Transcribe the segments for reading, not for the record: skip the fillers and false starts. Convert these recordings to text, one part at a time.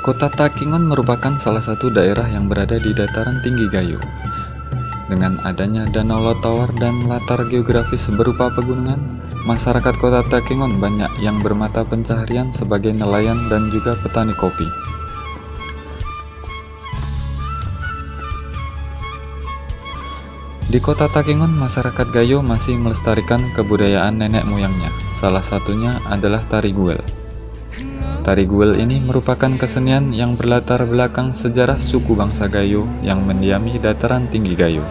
Kota Takengon merupakan salah satu daerah yang berada di dataran tinggi Gayo. Dengan adanya Danau Lotawar dan latar geografis berupa pegunungan, masyarakat Kota Takengon banyak yang bermata pencaharian sebagai nelayan dan juga petani kopi. Di Kota Takengon, masyarakat Gayo masih melestarikan kebudayaan nenek moyangnya. Salah satunya adalah tari guel. Tari guel ini merupakan kesenian yang berlatar belakang sejarah suku bangsa Gayo yang mendiami dataran tinggi Gayo.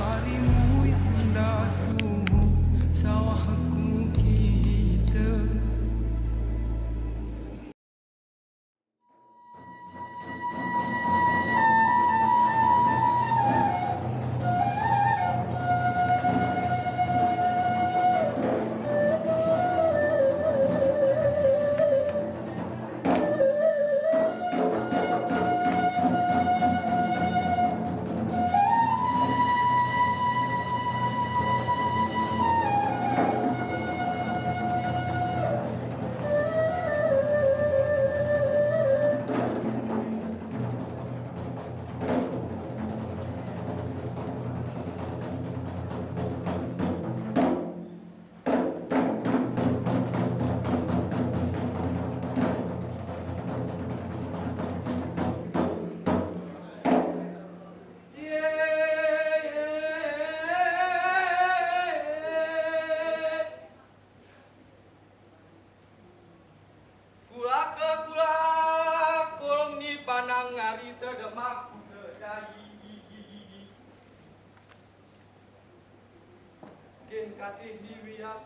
Kasih diwiat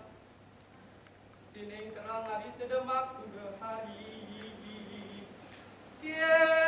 sining terang hari sedemak udah hari kieras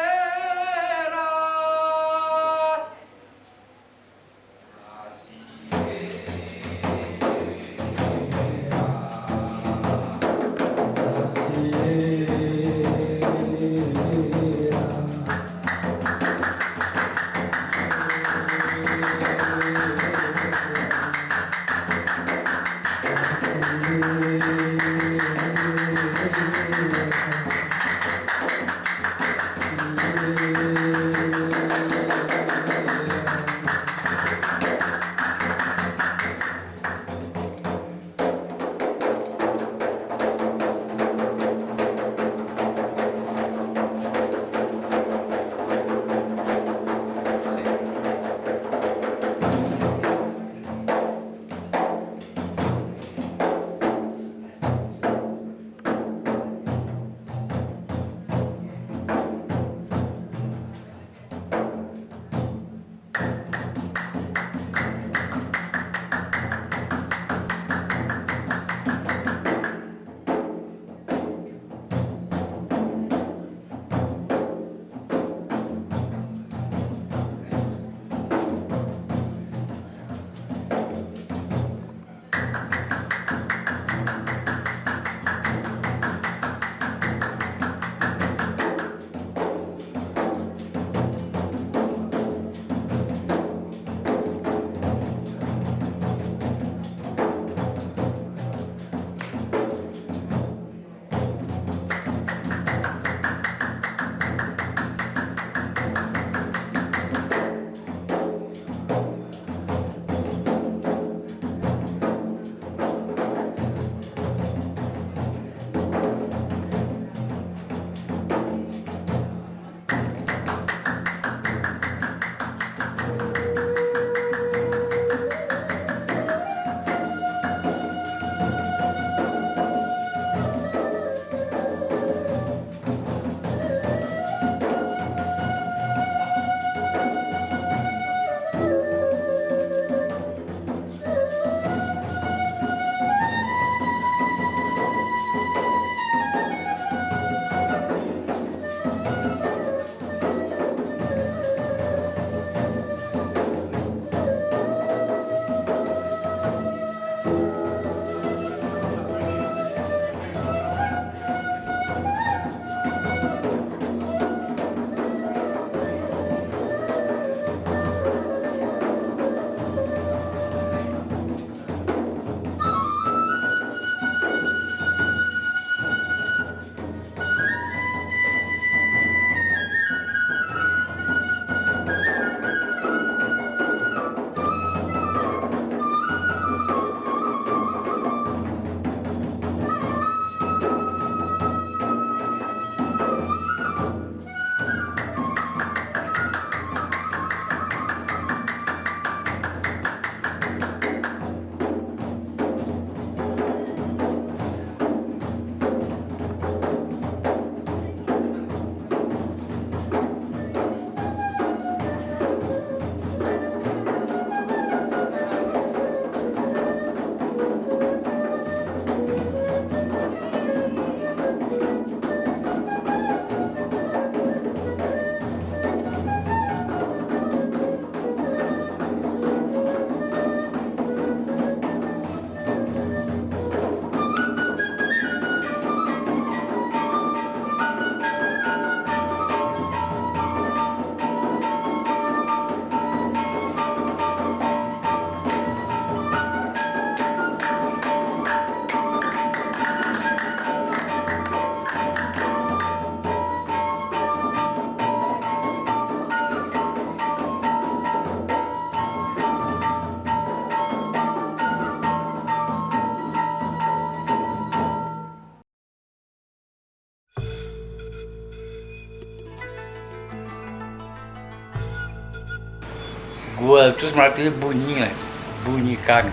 Guel itu sebenarnya bunyi lah, bunyikan.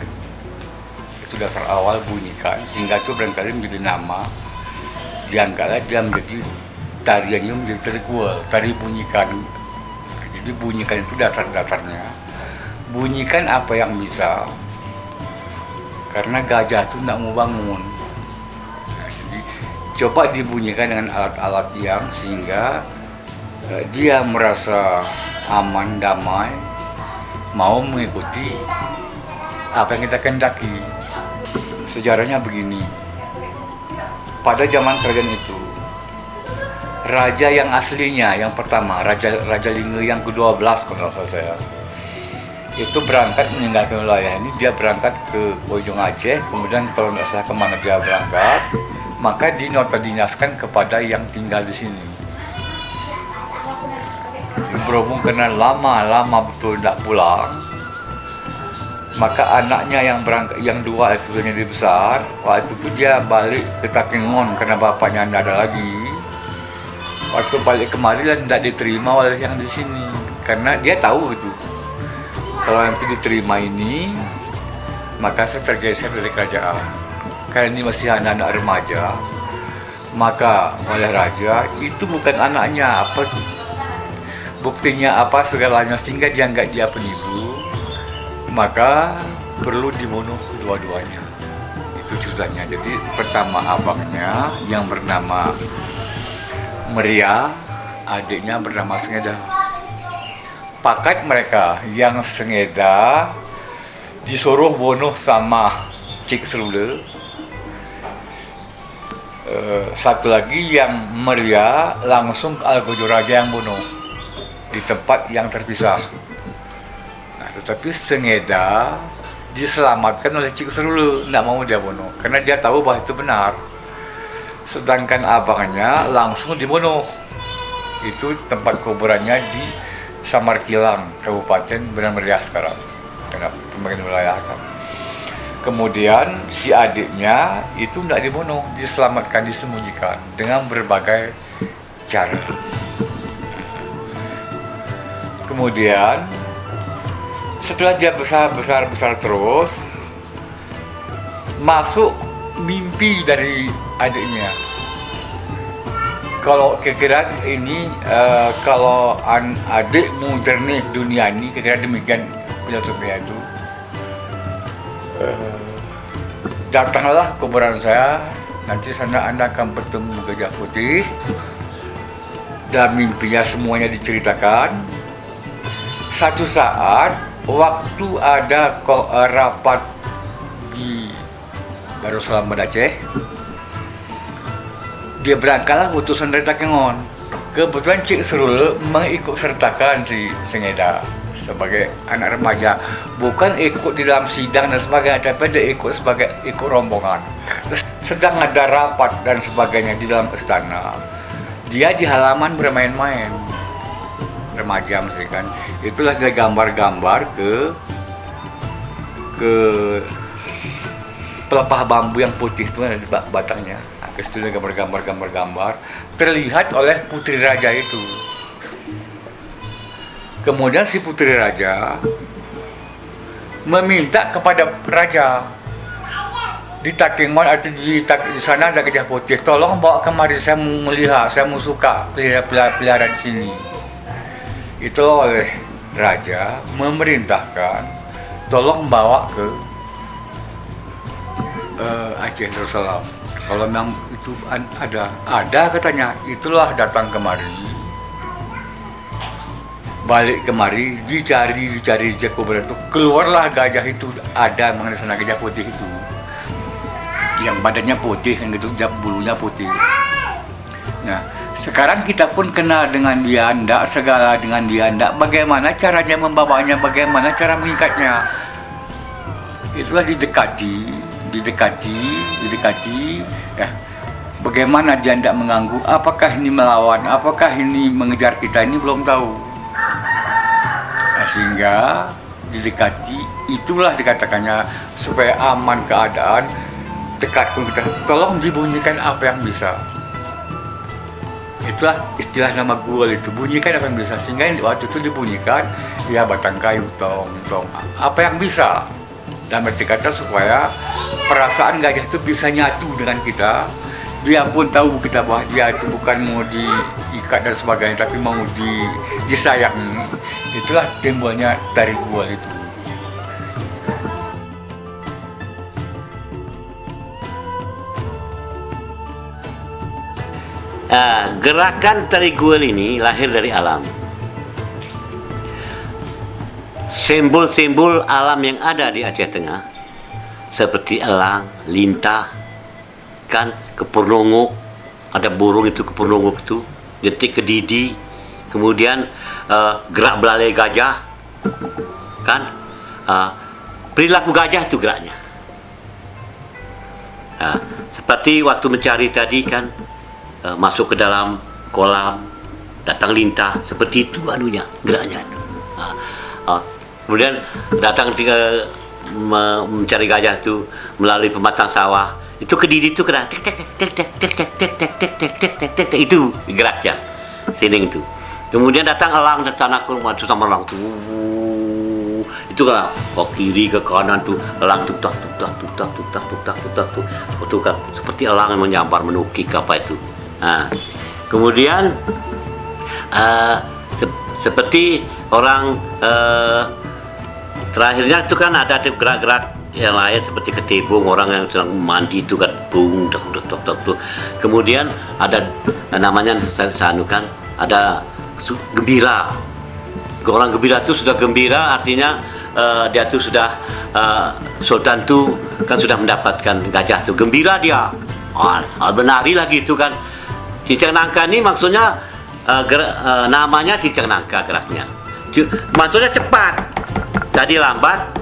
Itu dasar awal bunyikan, sehingga itu barangkali menjadi nama. Dianggaplah dia menjadi tariannya menjadi tari guel, tari bunyikan. Jadi bunyikan itu dasar-dasarnya. Bunyikan apa yang bisa, karena gajah itu tidak mau bangun. Nah, jadi coba dibunyikan dengan alat-alat yang sehingga dia merasa aman, damai, mau mengikuti apa yang kita kehendaki. Sejarahnya begini, pada zaman kerajaan itu, raja yang aslinya, yang pertama, Raja Lingga yang ke-12 kalau saya, itu berangkat meninggalkan wilayah ini. Dia berangkat ke Bojong Aceh, kemudian kalau tidak salah kemana dia berangkat, maka dinotadinaskan kepada yang tinggal di sini. Berhubung karena lama betul tidak pulang, maka anaknya yang berangkat, yang dua itu yang lebih besar, waktu itu dia balik ke Takengon karena bapaknya tidak ada lagi. Waktu balik kemari dan tidak diterima oleh yang di sini, karena dia tahu itu kalau nanti diterima ini, maka saya tergeser dari kerajaan. Karena ini masih anak-anak remaja, maka oleh raja itu bukan anaknya, apa buktinya apa segalanya, sehingga dianggap dia penipu, maka perlu dibunuh kedua-duanya. Itu ceritanya. Jadi pertama abangnya yang bernama Meria, adiknya bernama Sengeda. Pakat mereka yang Sengeda disuruh bunuh sama Cik Serule. Satu lagi yang Meria langsung ke Algojo Raja yang bunuh di tempat yang terpisah. Nah, tetapi Sengeda diselamatkan oleh Cik Serule, tidak mau dia bunuh karena dia tahu bahwa itu benar. Sedangkan abangnya langsung dibunuh. Itu tempat kuburannya di Samarkilang, Kabupaten Benang Meriah sekarang, karena pembagian wilayah kan. Kemudian si adiknya itu tidak dibunuh, diselamatkan, disembunyikan dengan berbagai cara. Kemudian setelah dia besar terus, masuk mimpi dari adiknya. Kalau kira-kira ini kalau adikmu jernih dunia ini, kira-kira demikian filosofinya itu. Datanglah ke kuburan saya, nanti sana Anda akan bertemu gajah putih. Dan mimpinya semuanya diceritakan. Satu saat, waktu ada rapat di Darussalam Banda Aceh, dia berangkatlah utusan dari Takengon. Kebetulan Cik Serule mengikut sertakan si Sengeda sebagai anak remaja, bukan ikut di dalam sidang dan sebagainya, tapi dia ikut rombongan. Terus sedang ada rapat dan sebagainya di dalam istana, dia di halaman bermain-main, remaja mesti kan. Itulah dia gambar-gambar ke pelepah bambu yang putih itu ada di batangnya. Itu gambar-gambar terlihat oleh putri raja itu. Kemudian si putri raja meminta kepada raja di Takengon atau di sana ada gajah putih, tolong bawa kemari, saya mau melihat, saya mau suka pelihara di sini. Itu oleh raja memerintahkan tolong bawa ke Aceh Darussalam. Kalau memang itu ada katanya, itulah datang kemari, balik kemari, dicari di kuburan itu, keluarlah gajah itu, ada mengenai sana gajah putih itu, yang badannya putih, yang gitu, bulunya putih. Nah, sekarang kita pun kenal dengan dia, ndak segala dengan dia, ndak bagaimana caranya membawanya, bagaimana cara mengikatnya. Itulah didekati, ya. Bagaimana dia tidak mengganggu, apakah ini melawan, apakah ini mengejar kita, ini belum tahu. Nah, sehingga didekati, itulah dikatakannya supaya aman keadaan, dekat pun kita, tolong dibunyikan apa yang bisa. itulah istilah nama guel itu, bunyikan apa yang bisa, sehingga waktu itu dibunyikan ya batang kayu tong tong apa yang bisa, dan arti kata supaya perasaan gajah itu bisa nyatu dengan kita. Dia pun tahu kita bahwa dia itu bukan mau diikat dan sebagainya, tapi mau disayangi. Itulah timbulnya tari guel itu. Gerakan tari guel ini lahir dari alam. Simbol-simbol alam yang ada di Aceh Tengah seperti elang, lintah, kan, kepurnongok, ada burung itu kepurnongok itu, getik kedidi, kemudian gerak belalai gajah, kan, perilaku gajah itu geraknya. Seperti waktu mencari tadi kan, masuk ke dalam kolam, datang lintah, seperti itu anunya, geraknya itu. Kemudian datang mencari gajah itu melalui pematang sawah, itu kediri itu kena tek tek tek tek tek tek tek tek tek tek tek tek tek, itu geraknya, sining itu. Kemudian datang elang dari sana ke rumah sama elang tuh, itu kan ke kiri ke kanan tuh elang tutak tutak tutak tutak tutak tutak tuh, itu kan seperti elang yang menyambar menukik apa itu. Nah, kemudian seperti orang terakhirnya itu kan ada gerak-gerak yang lain seperti ketibung, orang yang sedang mandi itu kan bung tok tok tok tok. Kemudian ada namanya sanu kan, ada gembira. Orang gembira itu sudah gembira, artinya dia tuh sudah sultan tuh kan sudah mendapatkan gajah tuh, gembira dia. Menari lagi itu kan. Cincang nangka ini maksudnya namanya cincang nangka geraknya. Maksudnya cepat. Tadi lambat,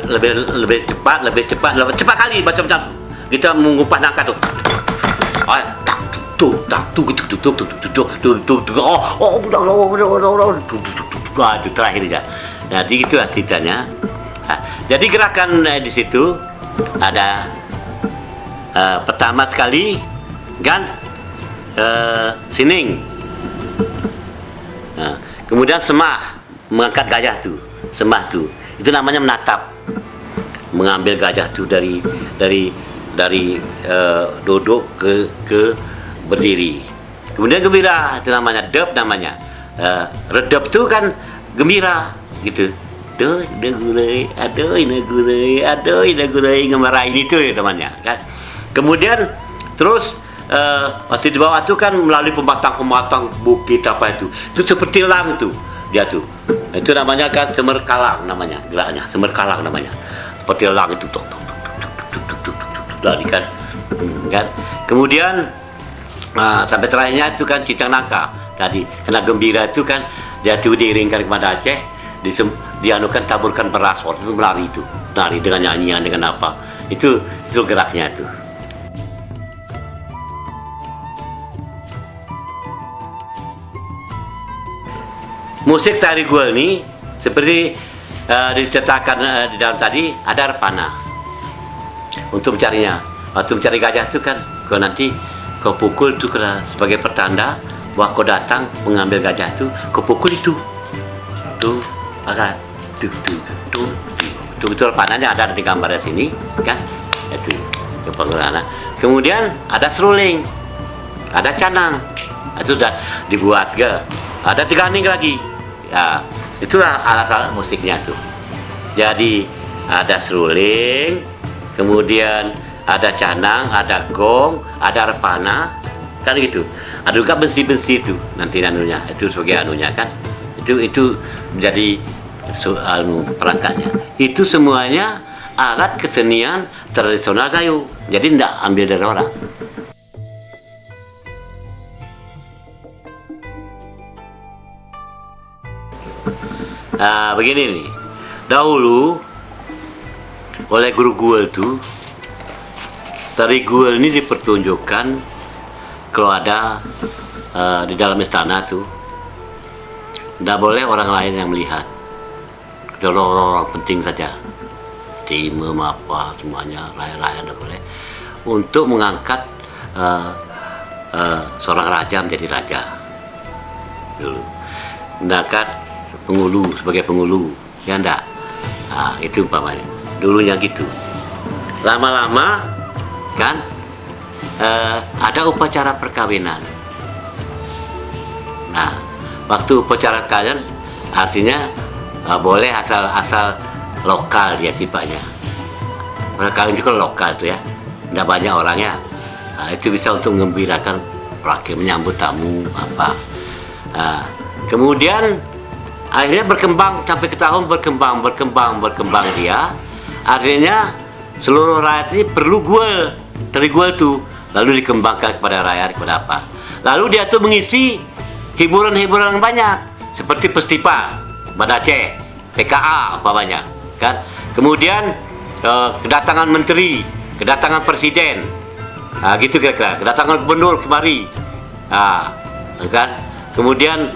lebih cepat kali macam-macam. Kita mengumpat nangka tuh. Itu terakhirnya. Jadi itu ceritanya. Jadi gerakan di situ ada pertama sekali kan sining. Kemudian semah, mengangkat gajah tuh, semah tuh. Itu namanya menatap. Mengambil gajah tuh dari duduk ke berdiri. Kemudian gembira, itu namanya dep namanya. Redep tuh kan gembira gitu. Aduh, ngemarain itu ya temannya kan. Kemudian terus waktu di bawah itu kan melalui pematang bukit apa itu seperti elang itu dia tuh, itu namanya kan semerkalang namanya, geraknya semerkalang namanya, seperti elang itu tok tok dari kan. Kemudian sampai terakhirnya itu kan cincang nangka tadi, kena gembira itu kan dia tuh diiringkan kepada Aceh, dianukan taburkan beras, waktu itu menari dengan nyanyian dengan apa itu geraknya itu. Musik tari guel ini seperti diceritakan di dalam tadi, ada repana untuk mencarinya. Waktu mencari gajah itu kan, kau nanti kau pukul itu sebagai pertanda bahwa kau datang mengambil gajah itu, kau pukul itu, tuh, akan, tuh, itu repananya ada di gambarnya sini, kan? Itu penggunaan. Kemudian ada seruling, ada canang, itu sudah dibuat ada tiganing lagi. Ya, itulah alat-alat musiknya tuh. Jadi ada seruling, kemudian ada canang, ada gong, ada repana, kan gitu. Ada juga besi-besi itu nanti anunya, itu sebagai anunya kan. Itu menjadi perangkatnya. Itu semuanya alat kesenian tradisional Gayo. Jadi tidak ambil dari orang. Begini nih, dahulu oleh guru guel tuh, tari guel ini dipertunjukkan kalau ada di dalam istana tuh, tidak boleh orang lain yang melihat, kecuali orang-orang penting saja, imam apa semuanya, raya-raya tidak boleh, untuk mengangkat seorang raja menjadi raja dulu. Sedangkan pengulu sebagai pengulu, ya enggak? Nah, itu umpamanya. Dulunya gitu. Lama-lama kan ada upacara perkawinan. Nah, waktu upacara perkawinan artinya boleh asal lokal dia sifatnya. Perkawinan juga lokal itu ya, tidak banyak orangnya. Nah, itu bisa untuk mengembirakan rakyat, menyambut tamu apa. Nah, kemudian akhirnya berkembang sampai ke tahun berkembang dia. Artinya seluruh rakyat ini perlu guel, dari guel tuh lalu dikembangkan kepada rakyat kepada apa. Lalu dia tuh mengisi hiburan-hiburan banyak seperti festival Banda Aceh, PKA umpamanya kan. Kemudian kedatangan menteri, kedatangan presiden, gitu kira-kira, kedatangan gubernur kemari, kan. Kemudian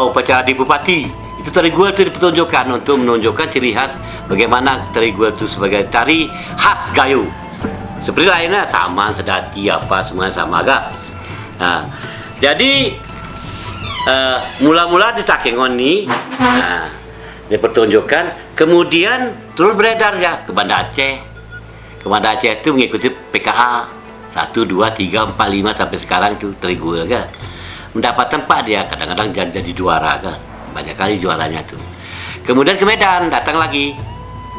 upacara di bupati, itu tari guel itu dipertunjukkan untuk menunjukkan ciri khas bagaimana tari guel itu sebagai tari khas Gayo. Seperti lainnya sama, sedati apa semuanya sama agak. Jadi mula-mula di Takengon ini dipertunjukkan, kemudian terus beredar ya ke Banda Aceh. Ke Banda Aceh itu mengikuti PKA 1, 2, 3, 4, 5 sampai sekarang itu tari guel kan. Mendapat tempat dia, kadang-kadang jadi juara kan, banyak kali juaranya tuh. Kemudian ke Medan datang lagi.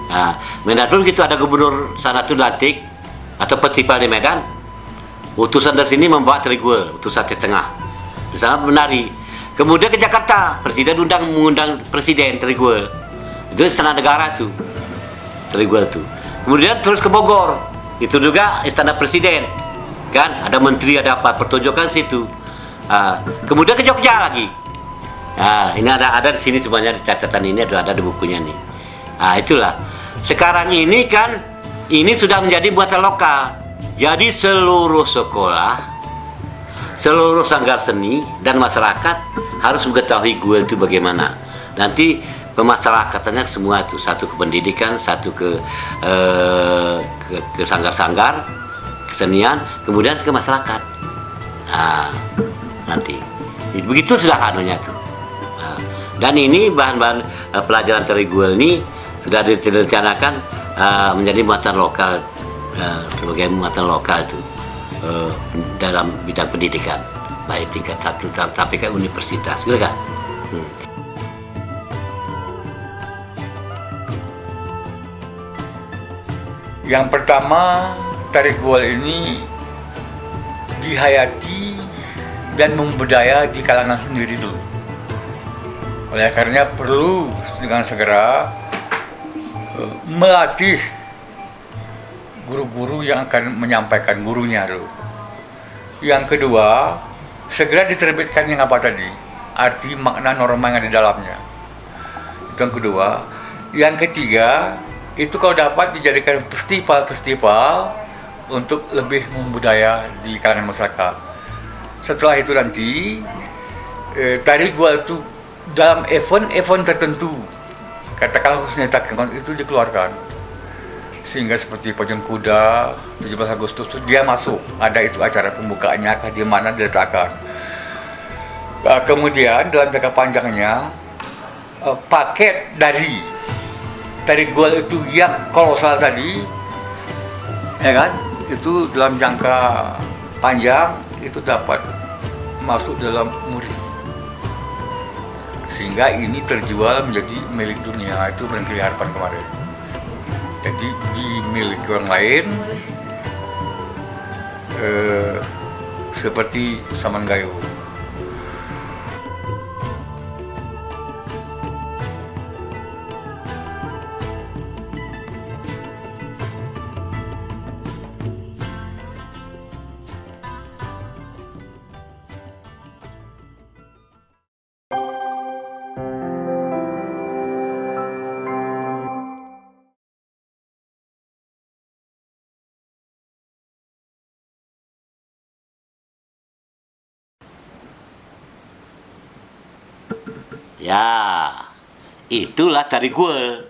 Nah, Medan pun gitu, ada gubernur sana tuh dilantik atau festival di Medan. Utusan dari sini membawa tari guel, utusan di tengah, di sana menari. Kemudian ke Jakarta, presiden mengundang presiden tari guel. Itu istana negara tuh, tari guel tuh. Kemudian terus ke Bogor, itu juga istana presiden, kan? Ada menteri, ada apa, pertunjukan situ. Kemudian ke Jogja lagi. Ini ada di sini semuanya, di catatan ini ada di bukunya nih. Itulah. Sekarang ini kan ini sudah menjadi buatan lokal. Jadi seluruh sekolah, seluruh sanggar seni dan masyarakat harus mengetahui guel itu bagaimana. Nanti pemasyarakatannya semua itu, satu ke pendidikan, satu ke sanggar-sanggar kesenian, kemudian ke masyarakat. Nanti begitu sudah anunya tuh. Dan ini bahan-bahan pelajaran tari guel ini sudah direncanakan menjadi muatan lokal, sebagai muatan lokal itu dalam bidang pendidikan, baik tingkat 1 sampai ke universitas, gitu kan? Yang pertama, tari guel ini dihayati dan membudaya di kalangan sendiri dulu. Oleh karena perlu dengan segera melatih guru-guru yang akan menyampaikan gurunya dulu. Yang kedua, segera diterbitkan yang apa tadi, arti makna norma yang ada di dalamnya. Itu yang kedua. Yang ketiga, itu kalau dapat dijadikan festival-festival untuk lebih membudaya di kalangan masyarakat. Setelah itu nanti tari guel itu dalam event-event tertentu, katakanlah khususnya Takengon itu dikeluarkan, sehingga seperti pacuan kuda 17 Agustus itu dia masuk, ada itu acara pembukaannya di mana diletakkan. Kemudian dalam jangka panjangnya paket dari tari guel itu yang kolosal tadi, ya kan, itu dalam jangka panjang itu dapat masuk dalam murid, sehingga ini terjual menjadi milik dunia. Itu barangkali harapan kemarin. Jadi dimiliki orang lain, seperti Saman Gayo. Ya, itulah tari guel.